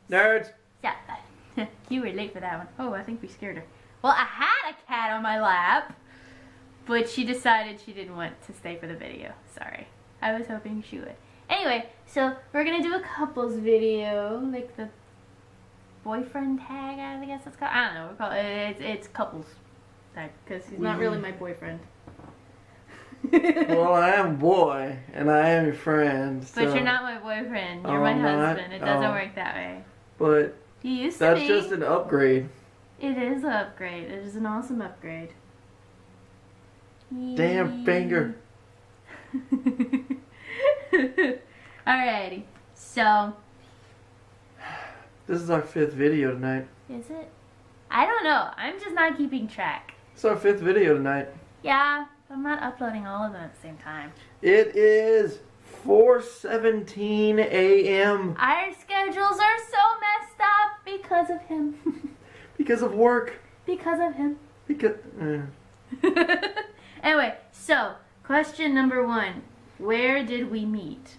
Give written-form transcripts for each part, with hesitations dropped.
Nerds. Yeah, you were late for that one. Oh, I think we scared her. Well, I had a cat on my lap, but she decided she didn't want to stay for the video. Sorry. I was hoping she would. Anyway, so we're gonna do a couples video, like the boyfriend tag, I guess it's called. I don't know. We call it. It's couples tag because he's not really my boyfriend. Well, I am a boy, and I am your friend. So. But you're not my boyfriend. You're my husband. It doesn't work that way. But you used to be. That's just an upgrade. It is an upgrade. It is an awesome upgrade. Damn finger. Alrighty, so. This is our 5th video tonight. Is it? I don't know. I'm just not keeping track. It's our 5th video tonight. Yeah, I'm not uploading all of them at the same time. It is 4:17 a.m. Our schedules are so messed up because of him. Because of work. Because of him. Because. Anyway, so question number 1: where did we meet?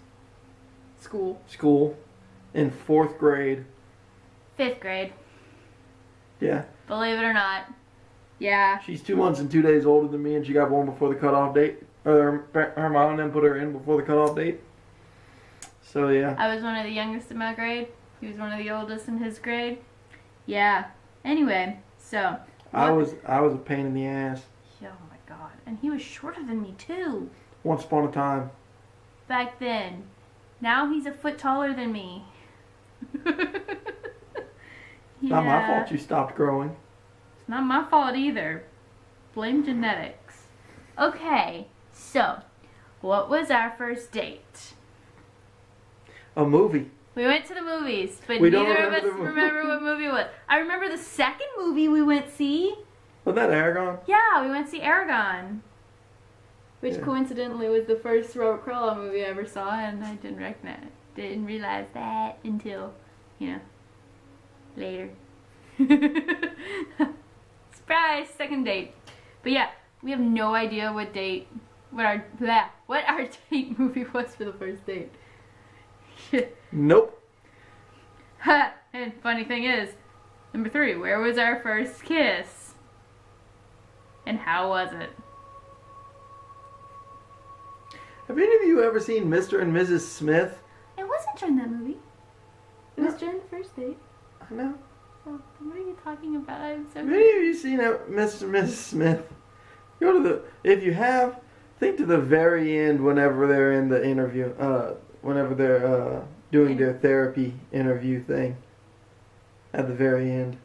School. School. In 4th grade. 5th grade. Yeah. Believe it or not. Yeah. She's 2 months and 2 days older than me, and she got born before the cutoff date. Or her mom and them put her in before the cutoff date. So yeah. I was one of the youngest in my grade. He was one of the oldest in his grade. Yeah. Anyway, so. I was a pain in the ass. Oh my god. And he was shorter than me too. Once upon a time. Back then. Now he's a foot taller than me. It's not my fault you stopped growing. It's not my fault either. Blame genetics. Okay, so what was our first date? A movie. We went to the movies, but We don't neither of us remember the remember what movie it was. I remember the second movie we went to see. Was that Aragon? Yeah, we went to see Aragon. Which Yeah. coincidentally was the first Robert Carlyle movie I ever saw, and I didn't realize that until, later. Surprise, second date. But yeah, we have no idea what our date movie was for the first date. Nope. Ha! And funny thing is, number 3, where was our first kiss? And how was it? Have any of you ever seen Mr. and Mrs. Smith? It wasn't during that movie. It was during the first date. I know. Oh, what are you talking about? I'm so Have any of you seen Mr. and Mrs. Smith? Go to if you have, think to the very end whenever they're in the interview, whenever they're doing their therapy interview thing. At the very end.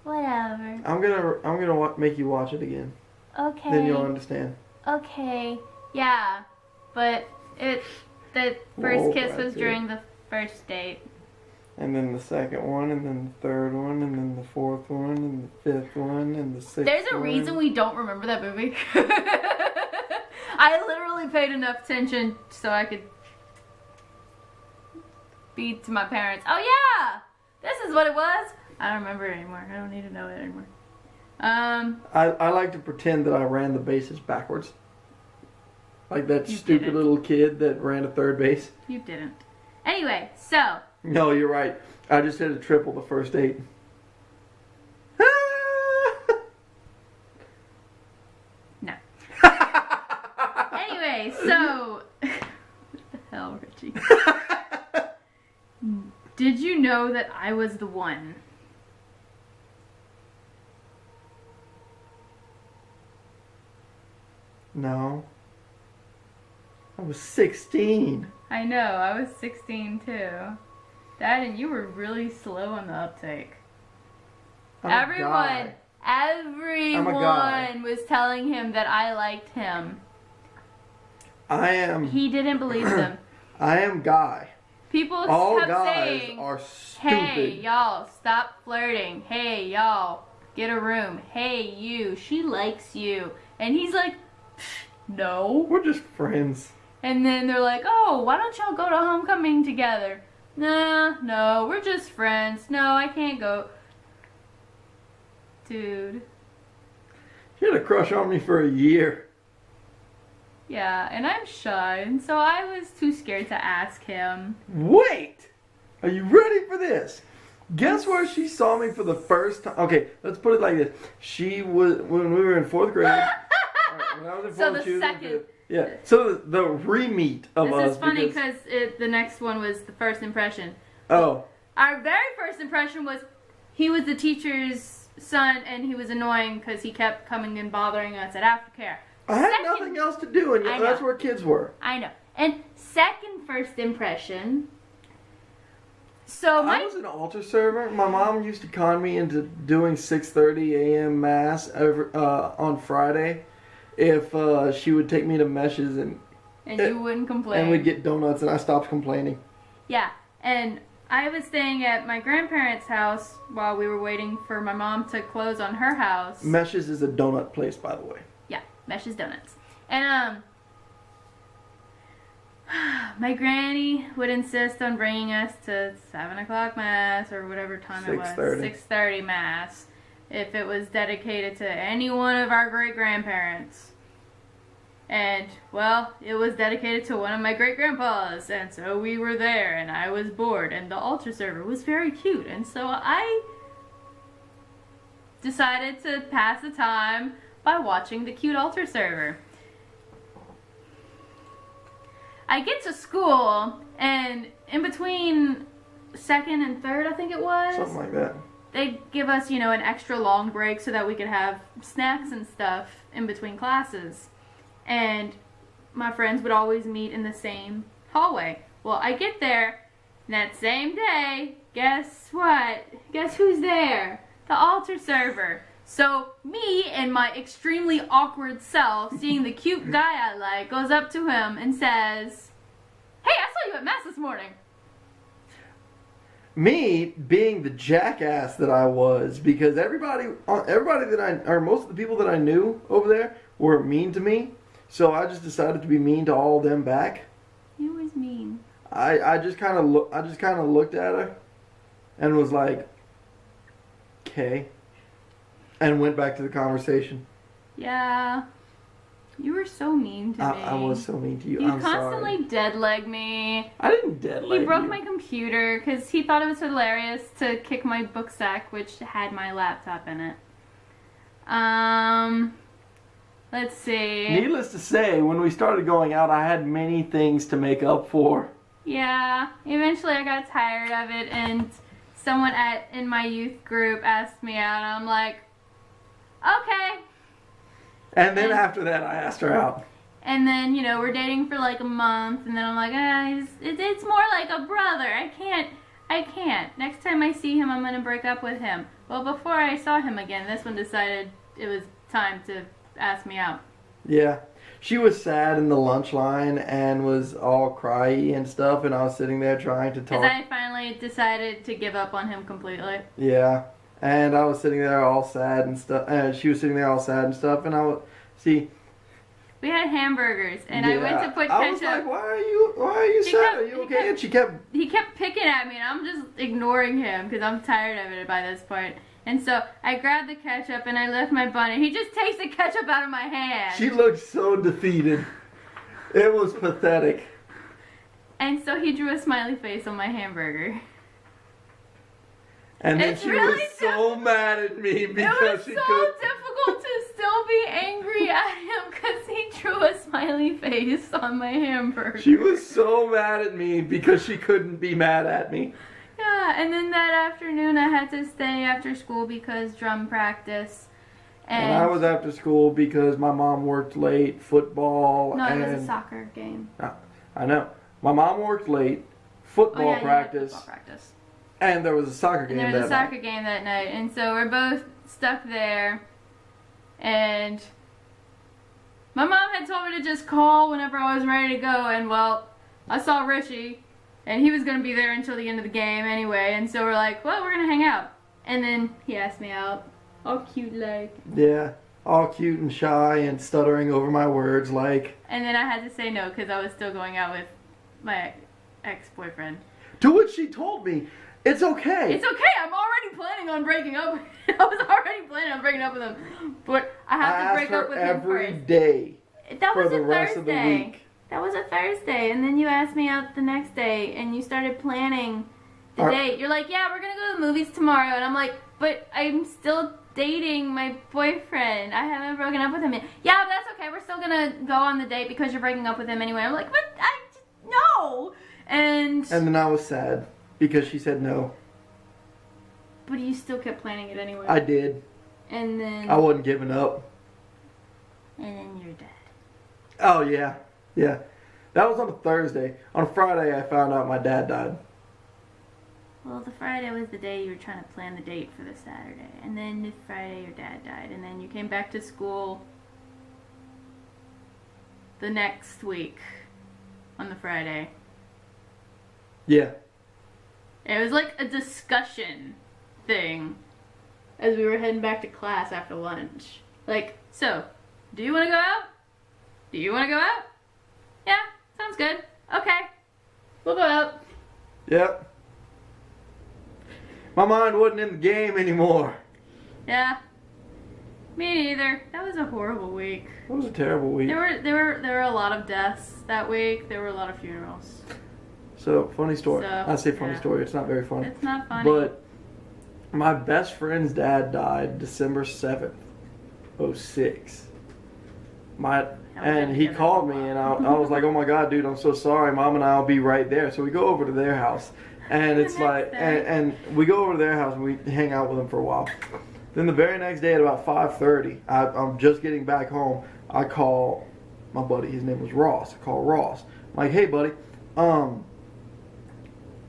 Whatever. I'm gonna make you watch it again. Okay. Then you'll understand. Okay. Yeah. But the first kiss was during the first date. And then the second one, and then the third one, and then the 4th one, and the 5th one, and the 6th one. There's a reason we don't remember that movie. I literally paid enough attention so I could be to my parents. Oh yeah! This is what it was! I don't remember it anymore. I don't need to know it anymore. I like to pretend that I ran the bases backwards. Like that stupid didn't. little kid that ran to third base. You didn't. Anyway, so. No, you're right. I just hit a triple the first date. No. Anyway, so. What the hell, Richie? Did you know that I was the one? No. I was 16. I know, I was 16 too. Dad, and you were really slow on the uptake. Everyone was telling him that I liked him. I am. He didn't believe them. I am Guy. People All kept guys saying, are stupid. hey, y'all, stop flirting. Hey, y'all, get a room. Hey, you, she likes you. And he's like, no. We're just friends. And then they're like, oh, why don't y'all go to homecoming together? Nah, no, we're just friends. No, I can't go. Dude. She had a crush on me for a year. Yeah, and I'm shy, and so I was too scared to ask him. Wait! Are you ready for this? Guess where she saw me for the first time? Okay, let's put it like this. She was, when we were in 4th grade. When I was in 4th, So the she was in second. 5th. Yeah, so the re-meet of us. This is funny because the next one was the first impression. Oh. Our very first impression was he was the teacher's son and he was annoying because he kept coming and bothering us at aftercare. I had nothing else to do, and that's where kids were. I know. And second first impression. I was an altar server. My mom used to con me into doing 6:30 a.m. mass on Friday if she would take me to Meshes and you wouldn't complain. And we'd get donuts, and I stopped complaining. Yeah, and I was staying at my grandparents' house while we were waiting for my mom to close on her house. Meshes is a donut place, by the way. Yeah, Meshes Donuts. And my granny would insist on bringing us to 7 o'clock mass or whatever time it was. 6:30 mass. If it was dedicated to any one of our great-grandparents. And, well, it was dedicated to one of my great-grandpas. And so we were there, and I was bored. And the altar server was very cute. And so I decided to pass the time by watching the cute altar server. I get to school, and in between 2nd and 3rd, I think it was. Something like that. They give us, an extra long break so that we could have snacks and stuff in between classes. And my friends would always meet in the same hallway. Well, I get there, and that same day, guess what? Guess who's there? The altar server. So me and my extremely awkward self, seeing the cute guy I like, goes up to him and says, "Hey, I saw you at mass this morning." Me being the jackass that I was, because everybody most of the people that I knew over there were mean to me, so I just decided to be mean to all of them back. He was mean. I just kind of looked at her, and was like, "Okay," and went back to the conversation. Yeah. You were so mean to me. I was so mean to you. You I'm constantly sorry. dead-legged me. I didn't dead-leg you. He broke my computer because he thought it was hilarious to kick my book sack, which had my laptop in it. Let's see. Needless to say, when we started going out, I had many things to make up for. Yeah. Eventually I got tired of it, and someone in my youth group asked me out, and I'm like, okay. And then after that, I asked her out. And then, we're dating for like a month, and then I'm like, it's more like a brother. I can't. Next time I see him, I'm going to break up with him. Well, before I saw him again, this one decided it was time to ask me out. Yeah. She was sad in the lunch line and was all cryy and stuff, and I was sitting there trying to talk. Because I finally decided to give up on him completely. Yeah. And I was sitting there all sad and stuff. And she was sitting there all sad and stuff. And we had hamburgers, and I went to put ketchup. I was like, why are you sad? Are you okay? And she kept... He kept picking at me, and I'm just ignoring him because I'm tired of it by this point. And so I grabbed the ketchup, and I left my bun, and he just takes the ketchup out of my hand. She looked so defeated. It was pathetic. And so he drew a smiley face on my hamburger. And then she was so mad at me because she could... It was so difficult to still be angry at him because he drew a smiley face on my hamburger. She was so mad at me because she couldn't be mad at me. Yeah, and then that afternoon I had to stay after school because drum practice. And I was after school because my mom worked late, football, No, it was a soccer game. I know. My mom worked late, football practice. Football practice. And there was a soccer game that night. And there was a soccer game that night. And so we're both stuck there. And my mom had told me to just call whenever I was ready to go. And, well, I saw Richie. And he was going to be there until the end of the game anyway. And so we're like, well, we're going to hang out. And then he asked me out. All cute like. Yeah. All cute and shy and stuttering over my words like. And then I had to say no because I was still going out with my ex-boyfriend. To which she told me, It's okay. It's okay. I'm already planning on breaking up. I was already planning on breaking up with him, but I have to break up with him every first. day That was for the a rest of the Thursday. week. That was a Thursday, and then you asked me out the next day, and you started planning the date. You're like, yeah, we're gonna go to the movies tomorrow, and I'm like, but I'm still dating my boyfriend. I haven't broken up with him yet. Yeah, but that's okay. We're still gonna go on the date because you're breaking up with him anyway. I'm like, but no. And then I was sad because she said no. But you still kept planning it anyway. I did. And then I wasn't giving up. And then you're dead. Oh yeah, yeah. That was on a Thursday. On a Friday, I found out my dad died. Well, the Friday was the day you were trying to plan the date for the Saturday. And then the Friday your dad died. And then you came back to school the next week on the Friday. Yeah. It was like a discussion thing as we were heading back to class after lunch. Like, so, do you want to go out? Do you want to go out? Yeah, sounds good. Okay. We'll go out. Yep. My mind wasn't in the game anymore. Yeah. Me neither. That was a horrible week. It was a terrible week. There were a lot of deaths that week. There were a lot of funerals. So, funny story. So, I say funny yeah. story. It's not very funny. It's not funny. But my best friend's dad died December 7th, 06. And he called me, and I was like, oh my God, dude, I'm so sorry. Mom and I will be right there. So we go over to their house. And it's like, and we go over to their house, and we hang out with them for a while. Then the very next day at about 5:30, I'm just getting back home. I call my buddy. His name was Ross. I call Ross. I'm like, hey, buddy,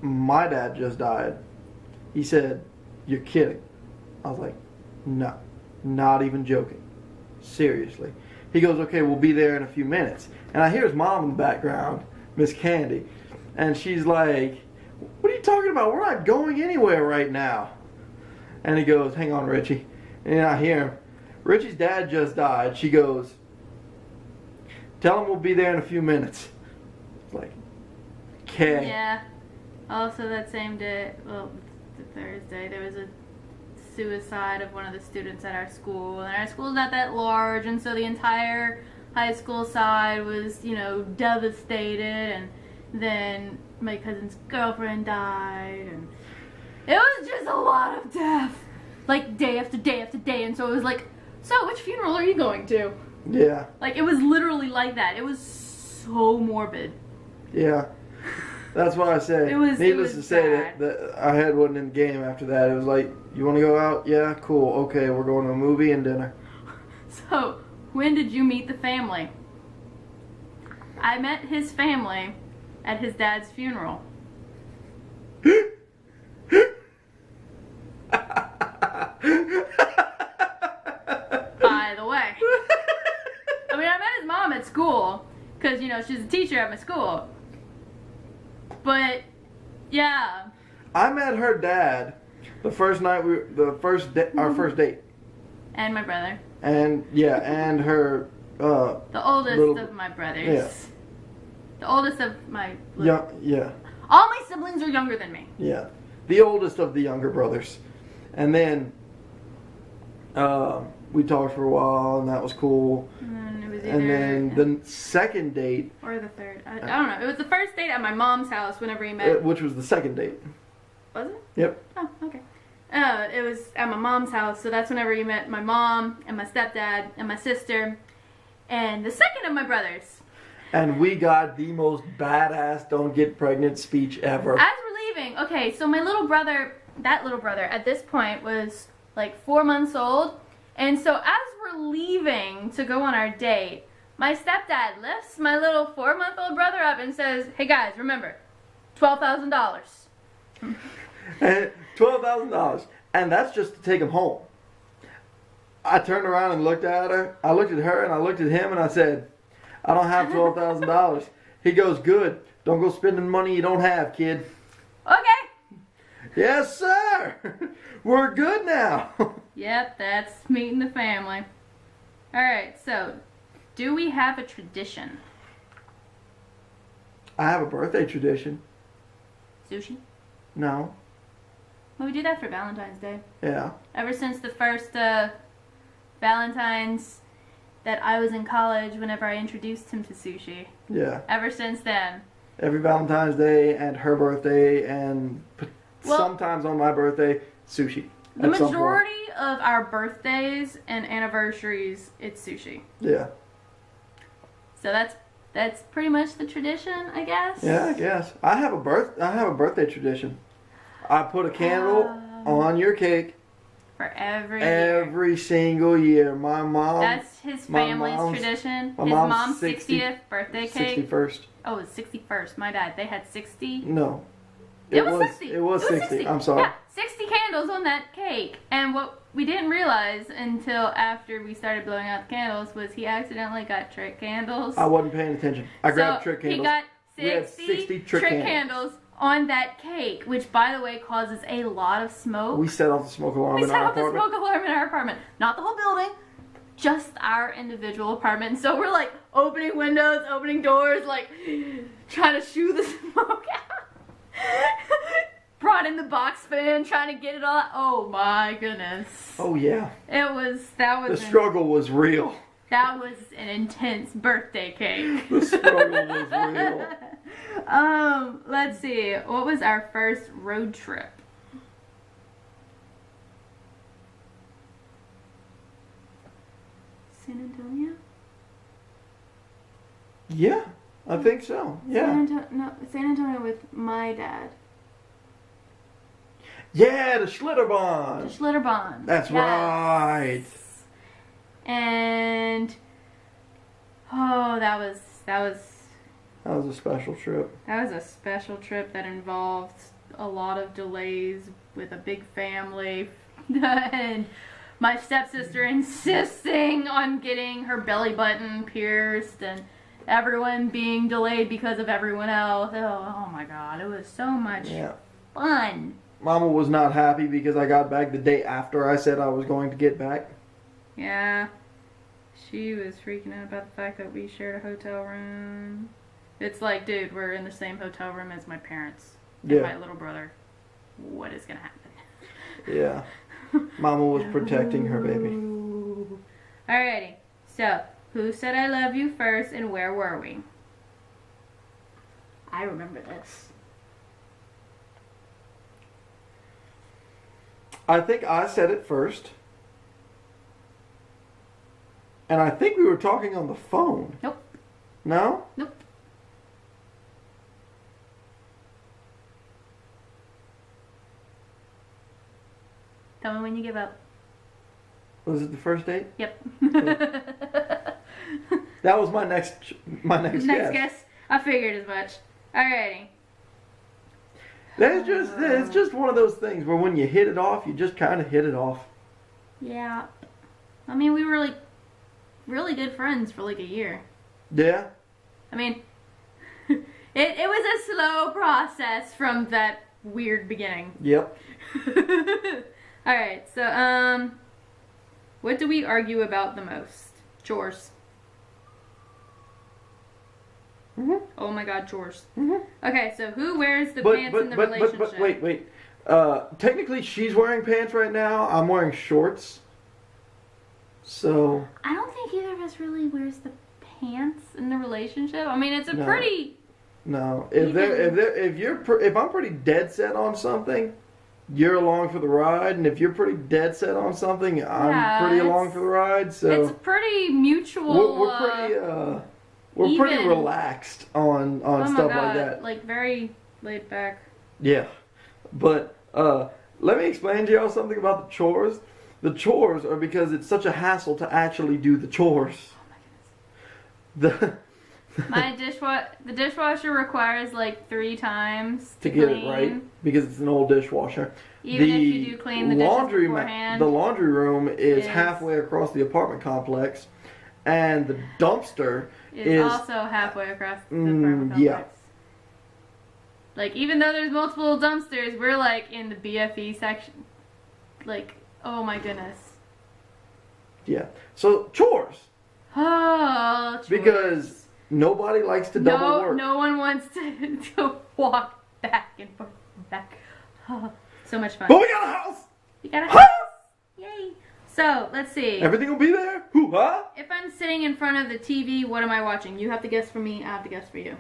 my dad just died. He said, you're kidding. I was like, no, not even joking. Seriously. He goes, okay, we'll be there in a few minutes. And I hear his mom in the background, Miss Candy. And she's like, what are you talking about? We're not going anywhere right now. And he goes, hang on, Richie. And I hear him. Richie's dad just died. She goes, tell him we'll be there in a few minutes. It's like, okay. Yeah. Also that same day, well, the Thursday, there was a suicide of one of the students at our school. And our school's not that large, and so the entire high school side was, you know, devastated. And then my cousin's girlfriend died, and it was just a lot of death. Like, day after day after day. And so it was like, so which funeral are you going to? Yeah. Like, it was literally like that. It was so morbid. Yeah. That's what I say. Needless to say bad. that our head wasn't in the game after that. It was like, you want to go out? Yeah, cool. Okay, we're going to a movie and dinner. So, when did you meet the family? I met his family at his dad's funeral. By the way. I mean, I met his mom at school, because, you know, she's a teacher at my school. But, yeah. I met her dad the first night our first date. And my brother. And, yeah, and her, the oldest of my brothers. Yeah. The oldest of my... Yeah. All my siblings are younger than me. Yeah. The oldest of the younger brothers. And then, we talked for a while, and that was cool. And it was either... And then the second date... Or the third. I don't know. It was the first date at my mom's house whenever he met... which was the second date. Was it? Yep. Oh, okay. It was at my mom's house, so that's whenever he met my mom and my stepdad and my sister and the second of my brothers. And we got the most badass don't get pregnant speech ever. As we're leaving, okay, so my little brother, that little brother, at this point was like 4 months old. And so as we're leaving to go on our date, my stepdad lifts my little 4-month-old brother up and says, hey guys, remember, $12,000. $12,000. And that's just to take him home. I turned around and looked at her. I looked at her and I looked at him and I said, I don't have $12,000. He goes, good. Don't go spending money you don't have, kid. Okay. Yes, sir. We're good now. Yep, that's meeting the family. Alright, so, do we have a tradition? I have a birthday tradition. Sushi? No. Well, we do that for Valentine's Day. Yeah. Ever since the first Valentine's that I was in college, whenever I introduced him to sushi. Yeah. Ever since then. Every Valentine's Day and her birthday and sometimes on my birthday, sushi. The majority of our birthdays and anniversaries, it's sushi. Yeah. So that's pretty much the tradition, I guess. Yeah, I guess. I have a birthday tradition. I put a candle on your cake for every single year. My mom. That's his family's tradition. His mom's 60th birthday cake. 61st. Oh, it's 61st. My dad. They had 60. No. It was 60. It was 60. I'm sorry. Yeah, 60 candles on that cake. And what we didn't realize until after we started blowing out the candles was he accidentally got trick candles. I wasn't paying attention. I grabbed trick candles. He got We had 60 trick candles on that cake, which, by the way, causes a lot of smoke. We set off the smoke alarm in our apartment. We set off the smoke alarm in our apartment. Not the whole building, just our individual apartment. And so we're like opening windows, opening doors, like trying to shoo the smoke out. Brought in the box fan, trying to get it all out. Oh my goodness. Oh yeah. The struggle was real. That was an intense birthday cake. The struggle was real. Let's see. What was our first road trip? San Antonio? Yeah, I think so. Yeah. San Antonio with my dad. Yeah, the Schlitterbahn. The Schlitterbahn. That's right. And that was a special trip. That was a special trip that involved a lot of delays with a big family and my stepsister insisting on getting her belly button pierced and everyone being delayed because of everyone else. Oh my God, it was so much fun. Mama was not happy because I got back the day after I said I was going to get back. Yeah. She was freaking out about the fact that we shared a hotel room. It's like, dude, we're in the same hotel room as my parents and my little brother. What is gonna happen? Yeah. Mama was protecting her baby. Alrighty. So, who said I love you first and where were we? I remember this. I think I said it first. And I think we were talking on the phone. Nope. No? Nope. Tell me when you give up. Was it the first date? Yep. That was my next guess. I figured as much. Alrighty. It's just one of those things where when you hit it off, you just kind of hit it off. Yeah. I mean, we were like really good friends for like a year. Yeah. I mean, it was a slow process from that weird beginning. Yep. Alright, so, what do we argue about the most? Chores. Mm-hmm. Oh my God, chores. Mm-hmm. Okay, so who wears the pants in the relationship? But wait. Technically, she's wearing pants right now. I'm wearing shorts. So. I don't think either of us really wears the pants in the relationship. I mean, it's a pretty. No, if I'm pretty dead set on something, you're along for the ride, and if you're pretty dead set on something, I'm pretty along for the ride. So it's pretty mutual. We're pretty relaxed on stuff like that. Like very laid back. Yeah, but let me explain to y'all something about the chores. The chores are because it's such a hassle to actually do the chores. Oh my goodness. The dishwasher requires like 3 times to get it right because it's an old dishwasher. Even if you do clean the dishes beforehand. The laundry room is halfway across the apartment complex, and the dumpster is also halfway across the apartment complex. Yeah. Like, even though there's multiple dumpsters, we're like in the BFE section. Like, oh my goodness. Yeah. So chores. Oh, chores. Because nobody likes to double work. No one wants to walk back and forth and back. Oh, So much fun. But we got a house! We got a House! Yay! So, let's see. Everything will be there? Hoo-ha! If I'm sitting in front of the TV, what am I watching? You have to guess for me, I have to guess for you.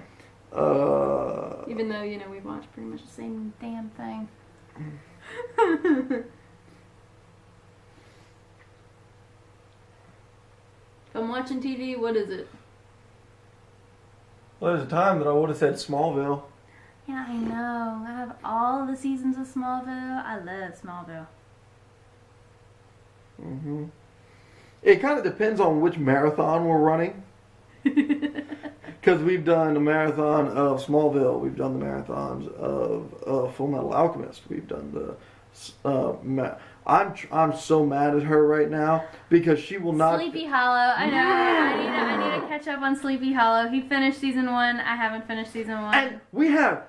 Even though, we've watched pretty much the same damn thing. If I'm watching TV, what is it? Well, there's a time that I would have said Smallville. Yeah, I know. I have all the seasons of Smallville. I love Smallville. Mm-hmm. It kind of depends on which marathon we're running. Because we've done a marathon of Smallville. We've done the marathons of Full Metal Alchemist. We've done the... I'm so mad at her right now because she will not... Sleepy Hollow. I know. I need to catch up on Sleepy Hollow. He finished season 1. I haven't finished season 1. And we have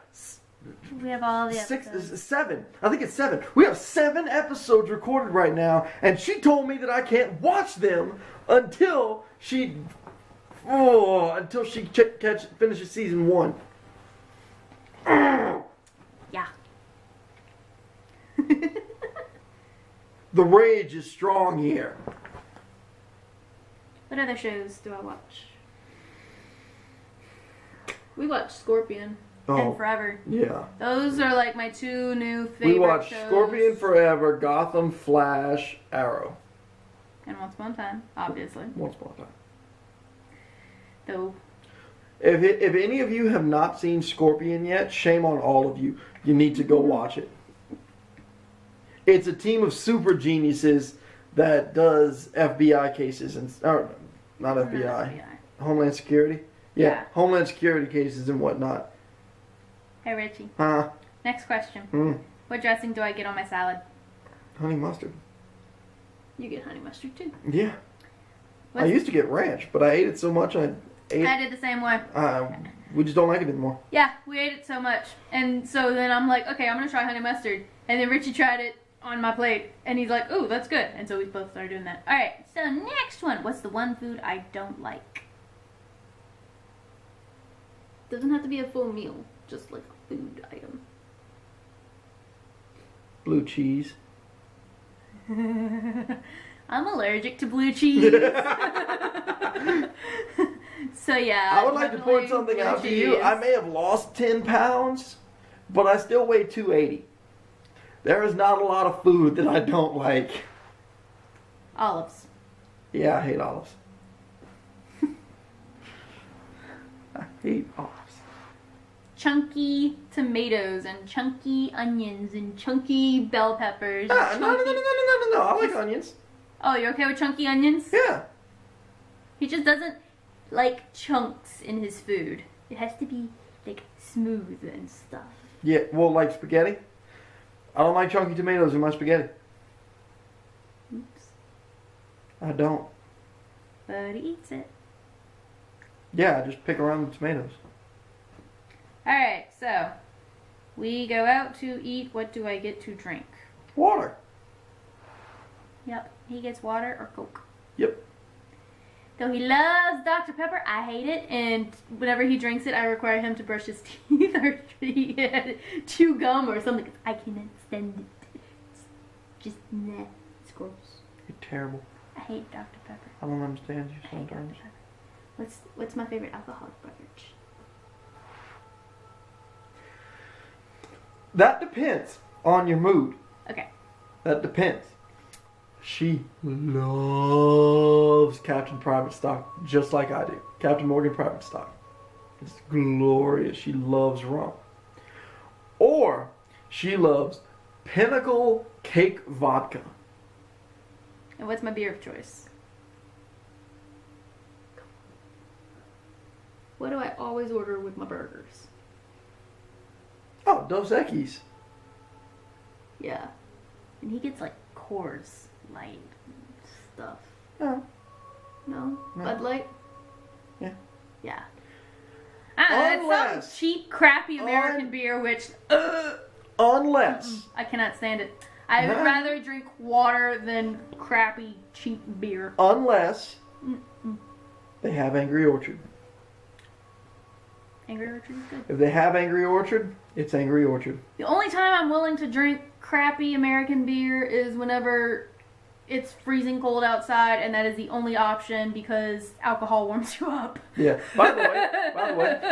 all the episodes. 7. I think it's 7. We have 7 episodes recorded right now, and she told me that I can't watch them until she finishes season 1. Yeah. The rage is strong here. What other shows do I watch? We watch Scorpion and Forever. Yeah. Those are like my 2 new favorite We watch shows. Scorpion Forever, Gotham, Flash, Arrow. And Once Upon a Time, obviously. Once Upon a Time. Though. If any of you have not seen Scorpion yet, shame on all of you. You need to go watch it. It's a team of super geniuses that does FBI cases not FBI. Homeland Security? Yeah, Homeland Security cases and whatnot. Hey, Richie. Huh? Next question. What dressing do I get on my salad? Honey mustard. You get honey mustard too. Yeah. I used to get ranch, but I ate it so much I did the same way. We just don't like it anymore. Yeah, we ate it so much. And so then I'm like, okay, I'm going to try honey mustard. And then Richie tried it on my plate. And he's like, ooh, that's good. And so we both started doing that. All right, so next one. What's the one food I don't like? Doesn't have to be a full meal. Just like a food item. Blue cheese. I'm allergic to blue cheese. So yeah. I would like to point something out to you. I may have lost 10 pounds, but I still weigh 280. There is not a lot of food that I don't like. Olives. Yeah, I hate olives. I hate olives. Chunky tomatoes and chunky onions and chunky bell peppers. No. I like onions. Oh, you're okay with chunky onions? Yeah. He just doesn't like chunks in his food. It has to be like smooth and stuff. Yeah, well, like spaghetti. I don't like chunky tomatoes in my spaghetti. Oops. I don't. But he eats it. Yeah, I just pick around the tomatoes. Alright, so we go out to eat. What do I get to drink? Water. Yep, he gets water or Coke. Yep. Though he loves Dr. Pepper, I hate it, and whenever he drinks it, I require him to brush his teeth or chew gum or something. I cannot stand it. It's just, nah, it's gross. You're terrible. I hate Dr. Pepper. I don't understand you sometimes. What's my favorite alcoholic beverage? That depends on your mood. Okay. That depends. She loves Captain Private Stock just like I do. Captain Morgan Private Stock. It's glorious. She loves rum. Or she loves Pinnacle Cake Vodka. And what's my beer of choice? What do I always order with my burgers? Oh, Dos Equis. Yeah. And he gets like Chores Light stuff. No. No? No. Bud Light? Yeah. Yeah. I don't know, it's some cheap, crappy American beer, which... Unless... I cannot stand it. I would rather drink water than crappy, cheap beer. Unless they have Angry Orchard. Angry Orchard is good. If they have Angry Orchard, it's Angry Orchard. The only time I'm willing to drink crappy American beer is whenever it's freezing cold outside, and that is the only option because alcohol warms you up. Yeah. By the way,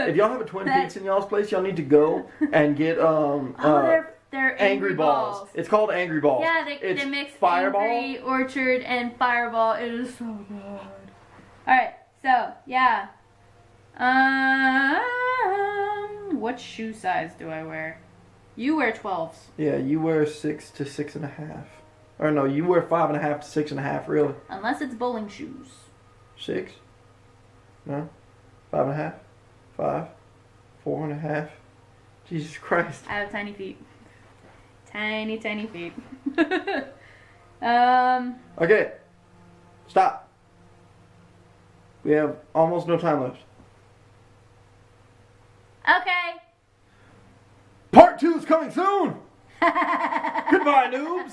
if y'all have a Twin Peaks in y'all's place, y'all need to go and get they're Angry Balls. It's called Angry Balls. Yeah, they mix Fireball, Angry Orchard and Fireball. It is so good. Alright, so, yeah. What shoe size do I wear? You wear 12s. Yeah, you wear 6 to 6.5. Or no, you wear 5.5 to 6.5, really. Unless it's bowling shoes. 6? No? 5.5? 5? 4.5? Jesus Christ. I have tiny feet. Tiny feet. Okay. Stop. We have almost no time left. Okay. Part 2 is coming soon! Goodbye, noobs!